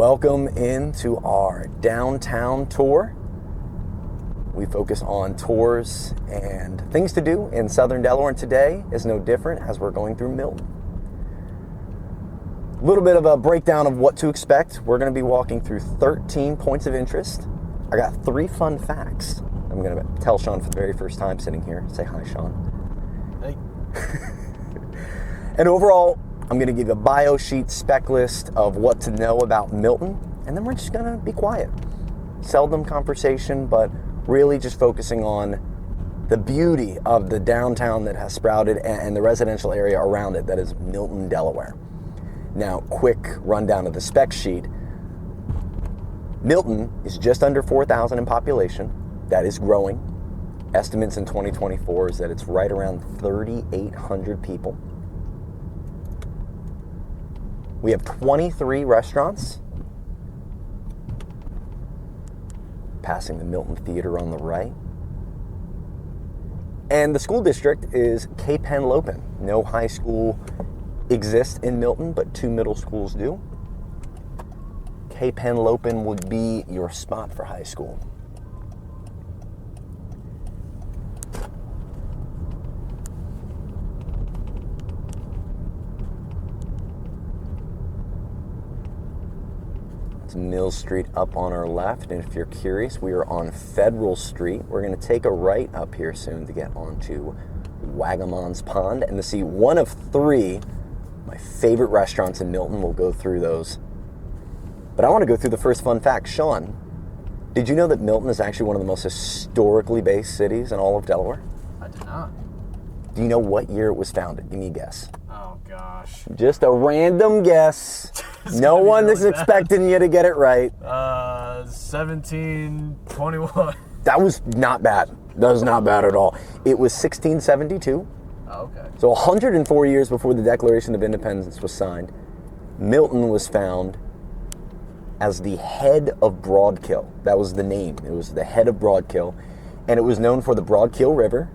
Welcome into our downtown tour. We focus on tours and things to do in southern Delaware, and today is no different as we're going through Milton. A little bit of a breakdown of what to expect. We're going to be walking through 13 points of interest. I got 3 fun facts. I'm going to tell Sean for the very first time sitting here. Say hi, Sean. Hey. And overall, I'm going to give you a bio sheet, spec list of what to know about Milton, and then we're just going to be quiet. Seldom conversation, but really just focusing on the beauty of the downtown that has sprouted and the residential area around it that is Milton, Delaware. Now, quick rundown of the spec sheet. Milton is just under 4,000 in population. That is growing. Estimates in 2024 is that it's right around 3,800 people. We have 23 restaurants. Passing the Milton Theater on the right. And the school district is Cape Henlopen. No high school exists in Milton, but 2 middle schools do. Cape Henlopen would be your spot for high school. It's Mill Street up on our left, and if you're curious, we are on Federal Street. We're going to take a right up here soon to get onto Wagamon's Pond and to see one of 3 my favorite restaurants in Milton. We'll go through those. But I want to go through the first fun fact. Sean, did you know that Milton is actually one of the most historically based cities in all of Delaware? I did not. Do you know what year it was founded? Give me a guess. Oh, gosh. Just a random guess. No one is expecting you to get it right. 1721. That was not bad. That was not bad at all. It was 1672. Oh, okay. So 104 years before the Declaration of Independence was signed, Milton was found as the head of Broadkill. That was the name. It was the head of Broadkill. And it was known for the Broadkill River.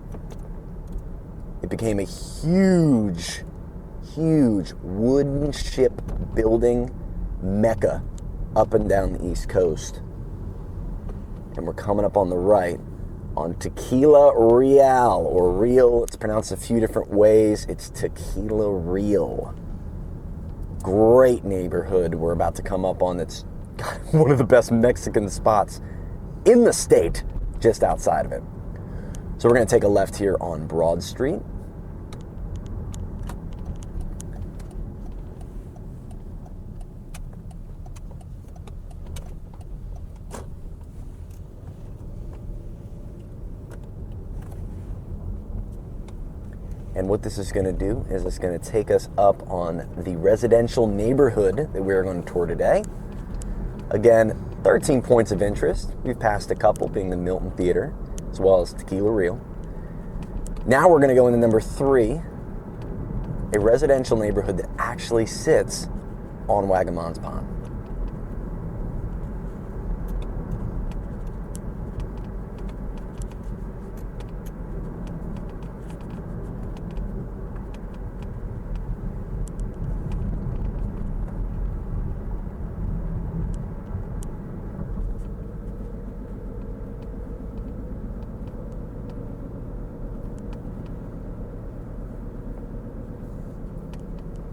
It became a huge wooden ship building mecca up and down the East Coast. And we're coming up on the right on Tequila Real, or Real. It's pronounced a few different ways. It's Tequila Real. Great neighborhood we're about to come up on. That's one of the best Mexican spots in the state, just outside of it. So we're going to take a left here on Broad Street. And what this is going to do is it's going to take us up on the residential neighborhood that we're going to tour today. Again, 13 points of interest. We've passed a couple, being the Milton Theater, as well as Tequila Real. Now we're going to go into number 3, a residential neighborhood that actually sits on Wagamon's Pond.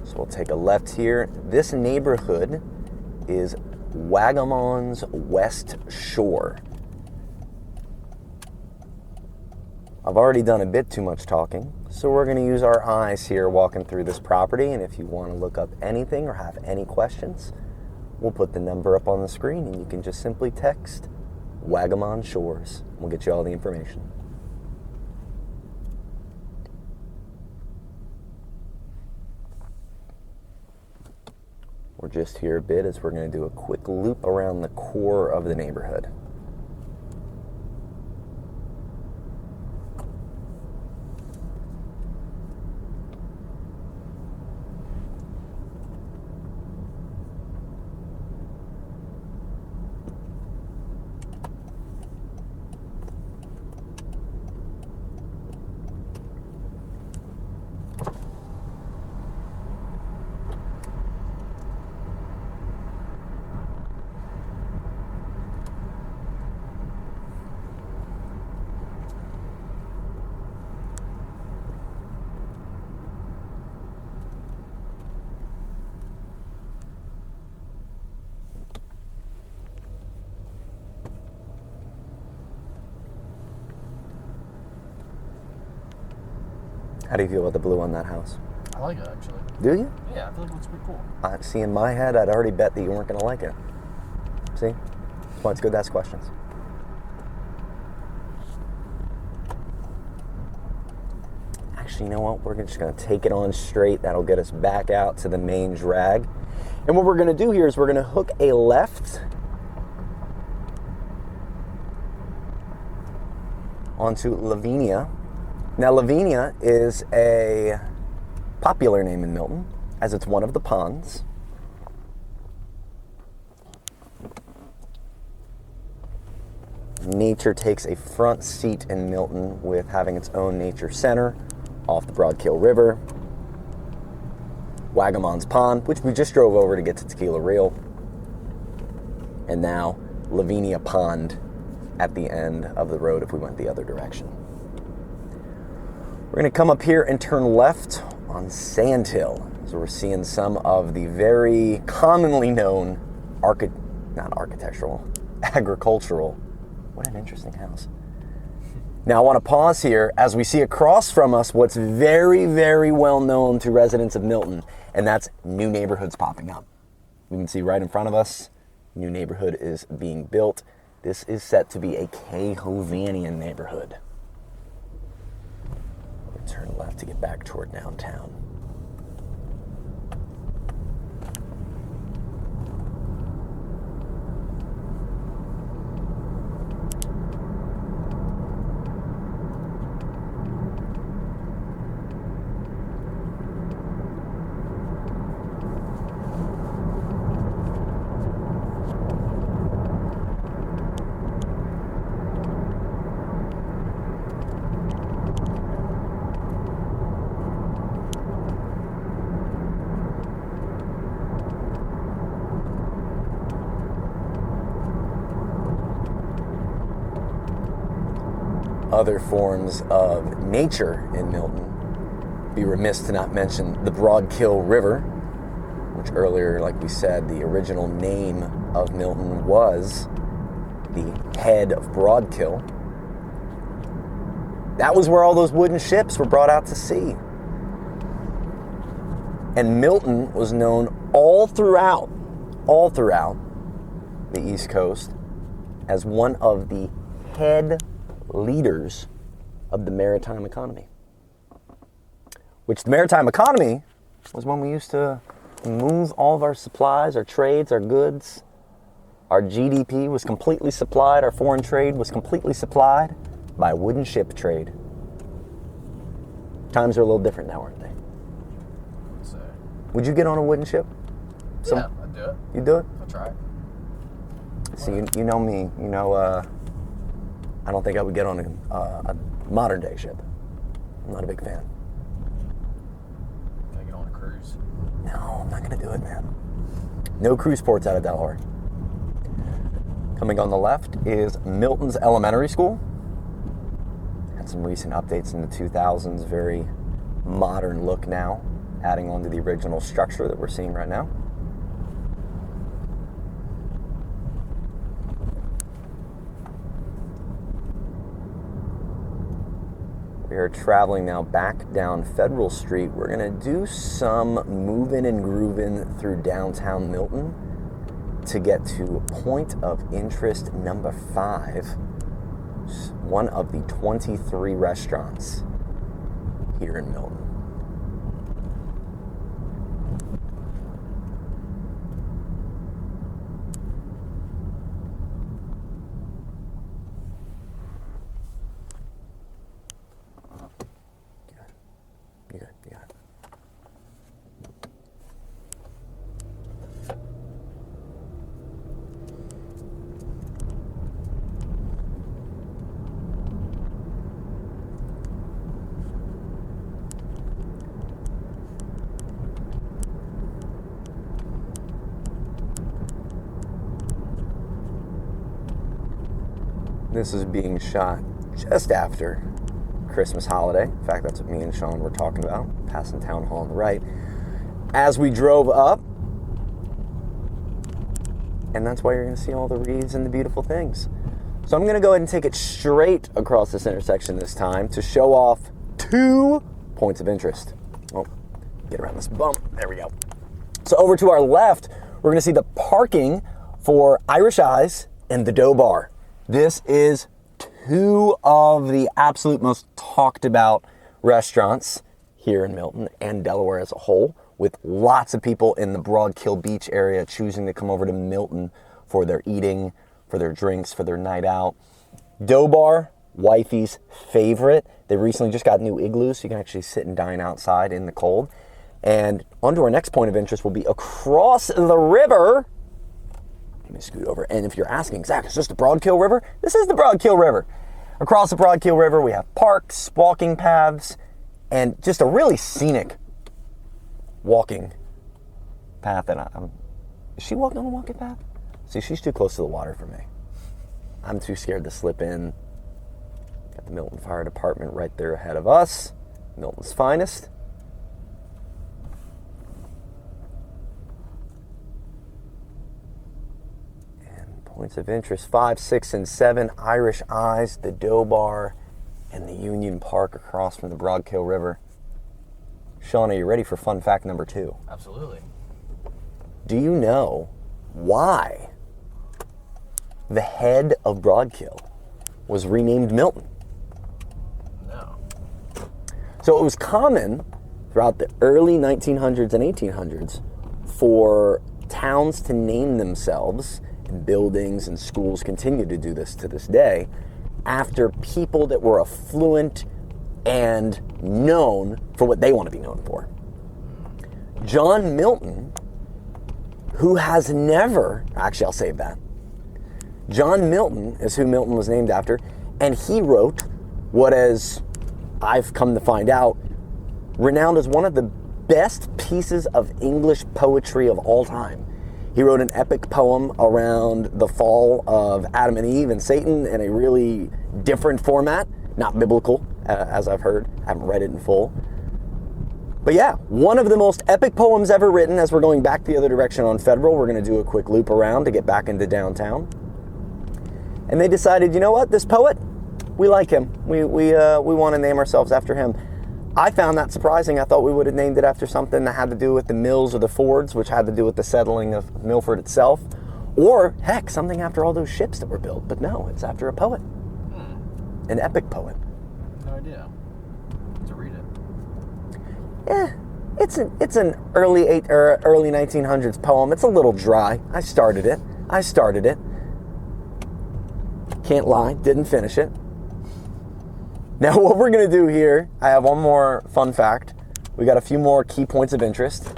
So we'll take a left here. This neighborhood is Wagamon's West Shore. I've already done a bit too much talking, so we're going to use our eyes here walking through this property, and if you want to look up anything or have any questions, we'll put the number up on the screen and you can just simply text Wagamon Shores. We'll get you all the information. We're just here a bit as we're going to do a quick loop around the core of the neighborhood. How do you feel about the blue on that house? I like it, actually. Do you? Yeah, I feel like it looks pretty cool. See, in my head, I'd already bet that you weren't going to like it. See? That's why it's good to ask questions. Actually, you know what? We're just going to take it on straight. That'll get us back out to the main drag. And what we're going to do here is we're going to hook a left onto Lavinia. Now, Lavinia is a popular name in Milton, as it's one of the ponds. Nature takes a front seat in Milton with having its own nature center off the Broadkill River, Wagamon's Pond, which we just drove over to get to Tequila Reel, and now Lavinia Pond at the end of the road if we went the other direction. We're going to come up here and turn left on Sand Hill. So we're seeing some of the very commonly known agricultural. What an interesting house. Now I want to pause here as we see across from us what's very, very well known to residents of Milton, and that's new neighborhoods popping up. We can see right in front of us, new neighborhood is being built. This is set to be a Cahovanian neighborhood. We'll turn left to get back toward downtown. Other forms of nature in Milton. Be remiss to not mention the Broadkill River, which earlier, like we said, the original name of Milton was the head of Broadkill. That was where all those wooden ships were brought out to sea. And Milton was known all throughout the East Coast as one of the head leaders of the maritime economy. Which the maritime economy was when we used to move all of our supplies, our trades, our goods. Our GDP was completely supplied, our foreign trade was completely supplied by a wooden ship trade. Times are a little different now, aren't they? So, Would you get on a wooden ship? yeah, I'd do it. You do it? I'll try it. See, you know me. You know, I don't think I would get on a modern day ship. I'm not a big fan. Can I get on a cruise? No, I'm not going to do it, man. No cruise ports out of Delaware. Coming on the left is Milton's Elementary School. Had some recent updates in the 2000s. Very modern look now, adding on to the original structure that we're seeing right now. We are traveling now back down Federal Street. We're going to do some moving and grooving through downtown Milton to get to point of interest number 5, one of the 23 restaurants here in Milton. You got it. This is being shot just after Christmas holiday. In fact, that's what me and Sean were talking about, passing Town Hall on the right. As we drove up, and that's why you're going to see all the reeds and the beautiful things. So I'm going to go ahead and take it straight across this intersection this time to show off 2 points of interest. Oh, get around this bump. There we go. So over to our left, we're going to see the parking for Irish Eyes and the Dough Bar. This is two of the absolute most talked about restaurants here in Milton and Delaware as a whole, with lots of people in the Broadkill Beach area choosing to come over to Milton for their eating, for their drinks, for their night out. Dough Bar, wifey's favorite. They recently just got new igloos, so you can actually sit and dine outside in the cold. And on to our next point of interest will be across the river. Let me scoot over. And if you're asking, Zach, is this the Broadkill River? This is the Broadkill River. Across the Broadkill River, we have parks, walking paths, and just a really scenic walking path. And is she walking on a walking path? See, she's too close to the water for me. I'm too scared to slip in. Got the Milton Fire Department right there ahead of us. Milton's finest. And points of interest 5, 6, and 7. Irish Eyes, the Dough Bar, and the Union Park across from the Broadkill River. Sean, are you ready for fun fact number 2? Absolutely. Do you know why the head of Broadkill was renamed Milton? No. So it was common throughout the early 1900s and 1800s for towns to name themselves, and buildings and schools continue to do this to this day, after people that were affluent and known for what they want to be known for. John Milton, who has never, actually I'll save that. John Milton is who Milton was named after, and he wrote what, as I've come to find out, renowned as one of the best pieces of English poetry of all time. He wrote an epic poem around the fall of Adam and Eve and Satan in a really different format, not biblical, as I've heard. I haven't read it in full. But yeah, one of the most epic poems ever written. As we're going back the other direction on Federal, we're going to do a quick loop around to get back into downtown. And they decided, you know what, this poet, we like him. We want to name ourselves after him. I found that surprising. I thought we would have named it after something that had to do with the mills or the fords, which had to do with the settling of Milford itself. Or, heck, something after all those ships that were built. But no, it's after a poet. An epic poet. No idea. To read it. Yeah, it's an early 1900s poem. It's a little dry. I started it. Can't lie, didn't finish it. Now what we're gonna do here, I have one more fun fact. We got a few more key points of interest.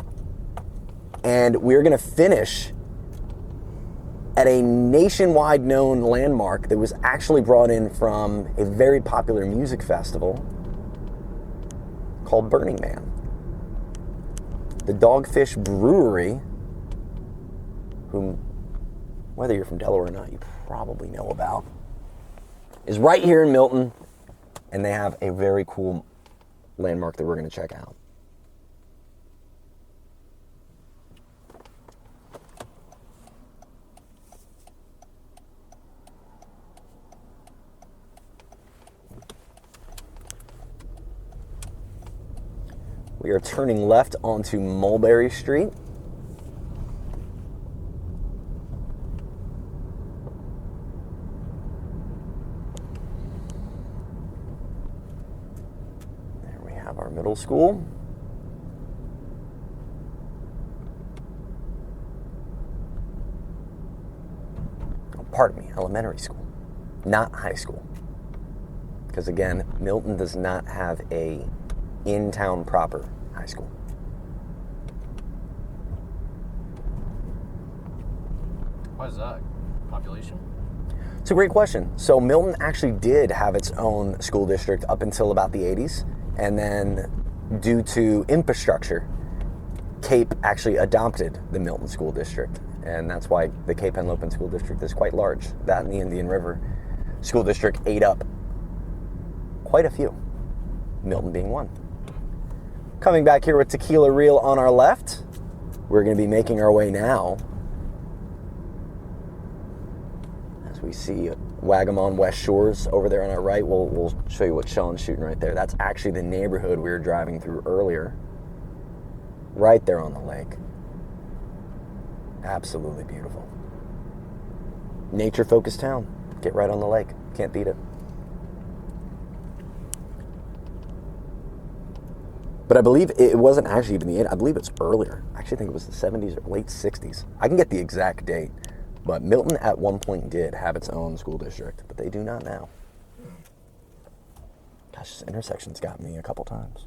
And we're gonna finish at a nationwide known landmark that was actually brought in from a very popular music festival called Burning Man. The Dogfish Brewery, whom, whether you're from Delaware or not, you probably know about, is right here in Milton, and they have a very cool landmark that we're going to check out. We are turning left onto Mulberry Street. There we have our middle school. Oh, pardon me, elementary school, not high school. Because again, Milton does not have a in-town proper high school. Why is that? Population? It's a great question. So Milton actually did have its own school district up until about the 80s. And then due to infrastructure, Cape actually adopted the Milton School District. And that's why the Cape Henlopen School District is quite large. That and the Indian River School District ate up quite a few, Milton being one. Coming back here with Tequila Reel on our left, we're going to be making our way now, as we see Wagamon West Shores over there on our right. We'll show you what Sean's shooting right there. That's actually the neighborhood we were driving through earlier. Right there on the lake. Absolutely beautiful. Nature-focused town. Get right on the lake. Can't beat it. But I believe it wasn't actually even the 80s. I believe it's earlier. I actually think it was the 70s or late 60s. I can get the exact date. But Milton at one point did have its own school district, but they do not now. Gosh, this intersection's got me a couple times.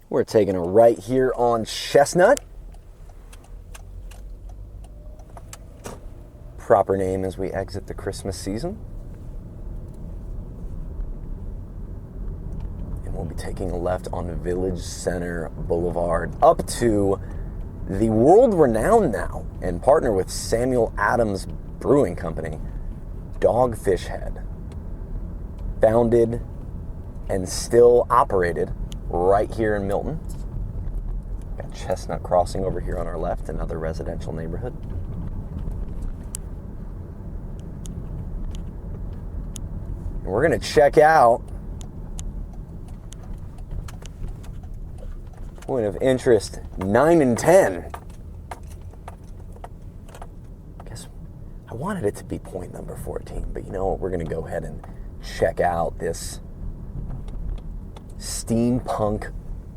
We're taking a right here on Chestnut. Proper name as we exit the Christmas season. And we'll be taking a left on Village Center Boulevard up to the world-renowned now and partner with Samuel Adams Brewing Company, Dogfish Head. Founded and still operated right here in Milton. Got Chestnut Crossing over here on our left, another residential neighborhood. And we're gonna check out point of interest 9 and 10. I guess I wanted it to be point number 14, but you know what? We're gonna go ahead and check out this steampunk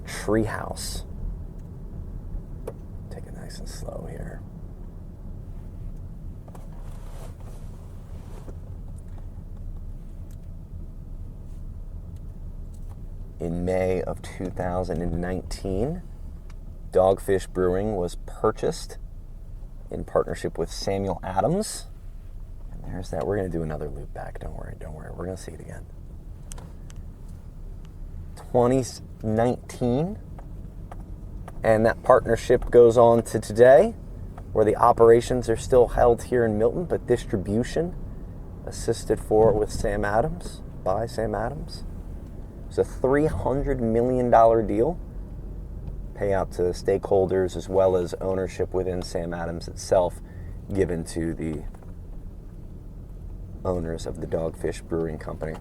treehouse. Take it nice and slow here. In May of 2019, Dogfish Brewing was purchased in partnership with Samuel Adams. And there's that. We're going to do another loop back. Don't worry. We're going to see it again. 2019, and that partnership goes on to today, where the operations are still held here in Milton, but distribution assisted for with Sam Adams, by Sam Adams. It's a $300 million deal, payout to stakeholders as well as ownership within Sam Adams itself given to the owners of the Dogfish Brewing Company.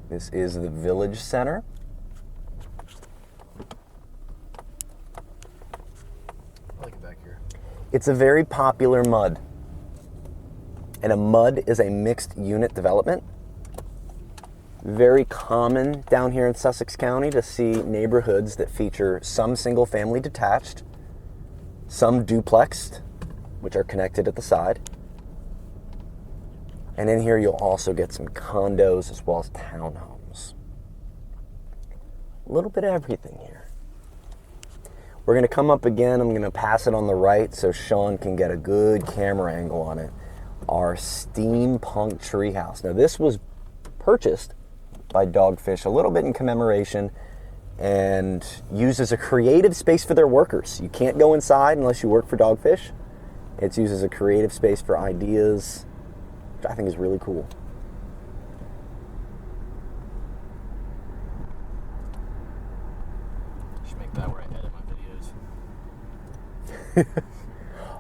This is the Village Center. I like it back here. It's a very popular MUD. And a MUD is a mixed unit development. Very common down here in Sussex County to see neighborhoods that feature some single family detached, some duplexed, which are connected at the side. And in here, you'll also get some condos as well as townhomes. A little bit of everything here. We're gonna come up again. I'm gonna pass it on the right so Sean can get a good camera angle on it. Our steampunk treehouse. Now this was purchased by Dogfish a little bit in commemoration and used as a creative space for their workers. You can't go inside unless you work for Dogfish. It's used as a creative space for ideas, which I think is really cool. Should make that where I edit my videos.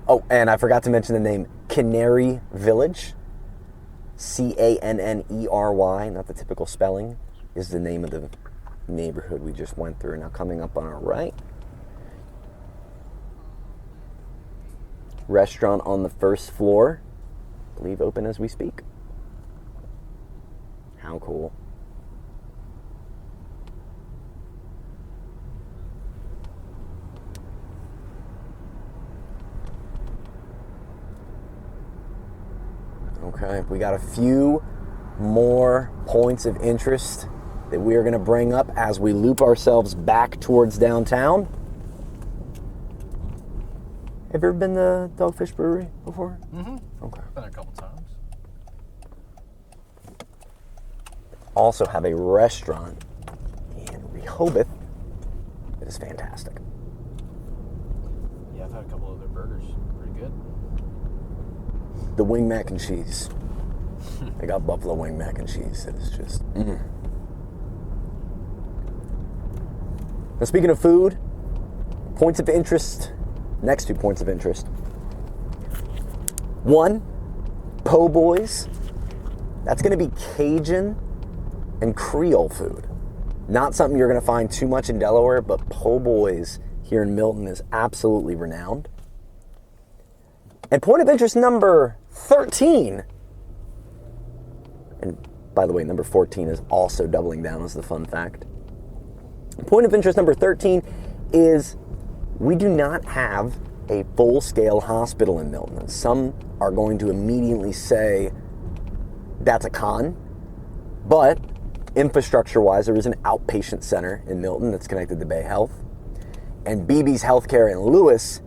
Oh, and I forgot to mention the name Cannery Village. Cannery, not the typical spelling, is the name of the neighborhood we just went through. Now coming up on our right. Restaurant on the first floor. I believe open as we speak. How cool. Okay, we got a few more points of interest that we are going to bring up as we loop ourselves back towards downtown. Have you ever been to Dogfish Brewery before? Mm-hmm. Okay. Been a couple times. also have a restaurant in Rehoboth that is fantastic. Yeah, I've had a couple of their burgers. Pretty good. The wing mac and cheese. They got buffalo wing mac and cheese. It is just... Now, speaking of food, points of interest, next 2 points of interest. 1, po' boys. That's going to be Cajun and Creole food. Not something you're going to find too much in Delaware, but po' boys here in Milton is absolutely renowned. And point of interest number 13, and by the way, number 14 is also doubling down as the fun fact. Point of interest number 13 is we do not have a full-scale hospital in Milton. And some are going to immediately say that's a con, but infrastructure-wise, there is an outpatient center in Milton that's connected to Bay Health. And BB's Healthcare in Lewis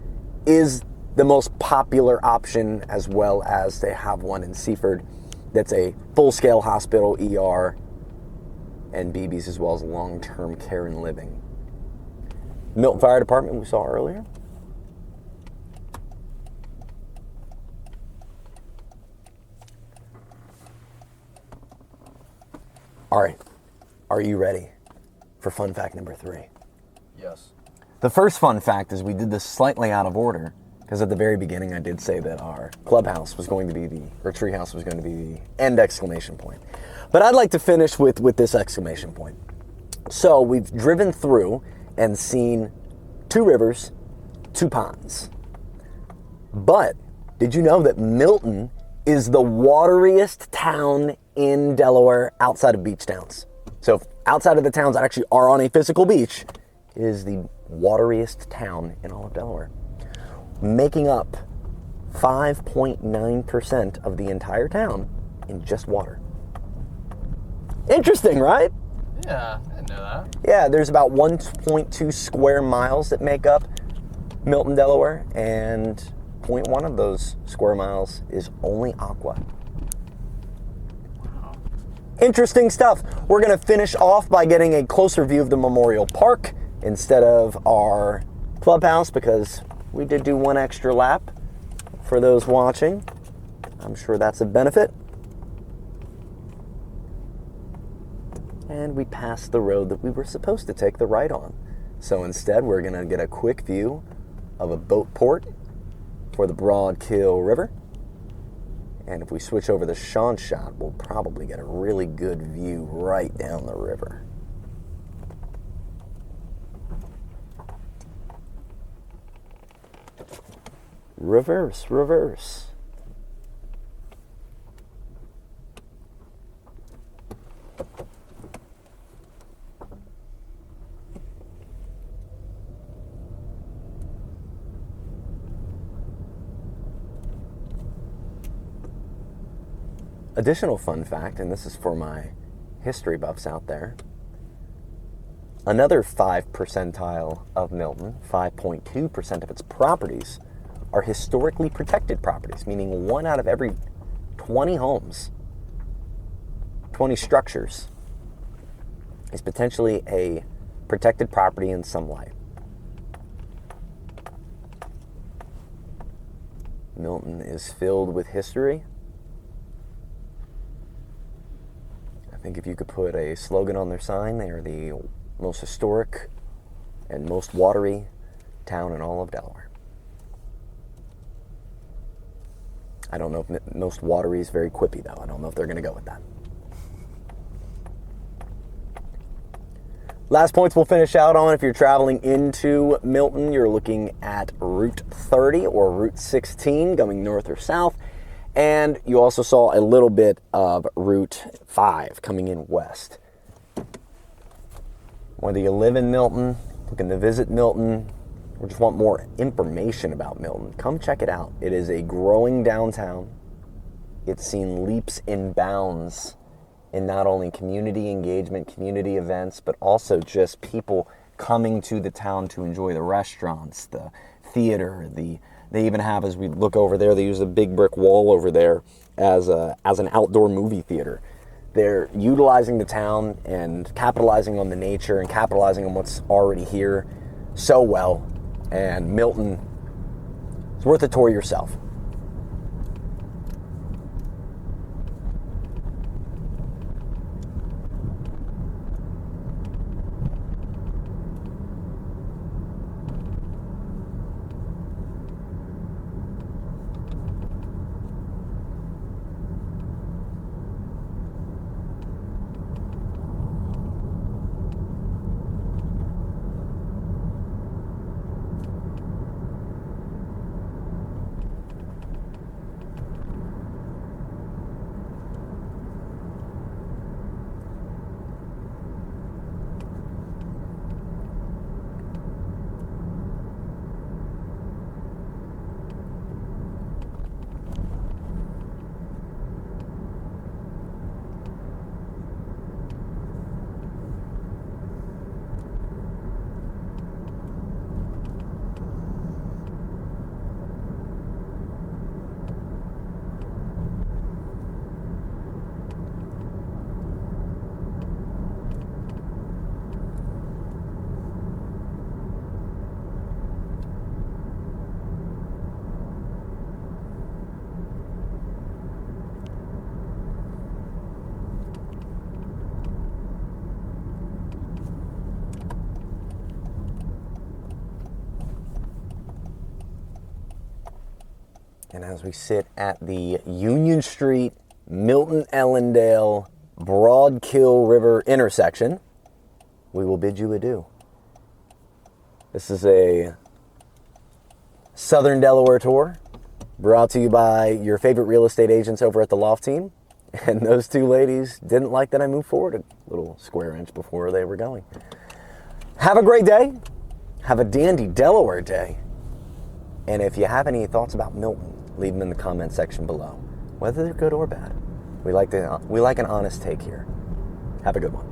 is the most popular option, as well as they have one in Seaford that's a full-scale hospital, ER, and BB's, as well as long-term care and living. Milton Fire Department we saw earlier. All right, are you ready for fun fact number 3? Yes. The first fun fact is we did this slightly out of order, because at the very beginning I did say that our clubhouse was going to be or treehouse was going to be the end exclamation point. But I'd like to finish with this exclamation point. So we've driven through and seen 2 rivers, 2 ponds. But did you know that Milton is the wateriest town in Delaware outside of beach towns? So outside of the towns that actually are on a physical beach, it is the wateriest town in all of Delaware, making up 5.9% of the entire town in just water. Interesting, right? Yeah, I didn't know that. Yeah, there's about 1.2 square miles that make up Milton, Delaware, and 0.1 of those square miles is only aqua. Wow. Interesting stuff. We're going to finish off by getting a closer view of the Memorial Park instead of our clubhouse, because we did do 1 extra lap for those watching. I'm sure that's a benefit. And we passed the road that we were supposed to take the right on. So instead, we're going to get a quick view of a boat port for the Broadkill River. And if we switch over the Sean shot, we'll probably get a really good view right down the river. Reverse, reverse. Additional fun fact, and this is for my history buffs out there. Another 5 percentile of Milton, 5.2% of its properties, are historically protected properties, meaning 1 out of every 20 homes, 20 structures, is potentially a protected property in some way. Milton is filled with history. I think if you could put a slogan on their sign, they are the most historic and most watery town in all of Delaware. I don't know if most watery is very quippy, though. I don't know if they're going to go with that. Last points we'll finish out on. If you're traveling into Milton, you're looking at Route 30 or Route 16 going north or south. And you also saw a little bit of Route 5 coming in west. Whether you live in Milton, looking to visit Milton, or just want more information about Milton, come check it out. It is a growing downtown. It's seen leaps and bounds in not only community engagement, community events, but also just people coming to the town to enjoy the restaurants, the theater, they even have, as we look over there, they use a big brick wall over there as an outdoor movie theater. they're utilizing the town and capitalizing on the nature and capitalizing on what's already here so well. And Milton, it's worth a tour yourself. And as we sit at the Union Street, Milton Ellendale, Broadkill River intersection, we will bid you adieu. This is a Southern Delaware tour brought to you by your favorite real estate agents over at the Loft team. And those two ladies didn't like that I moved forward a little square inch before they were going. Have a great day. Have a dandy Delaware day. And if you have any thoughts about Milton, leave them in the comment section below, whether they're good or bad. We like an honest take here. Have a good one.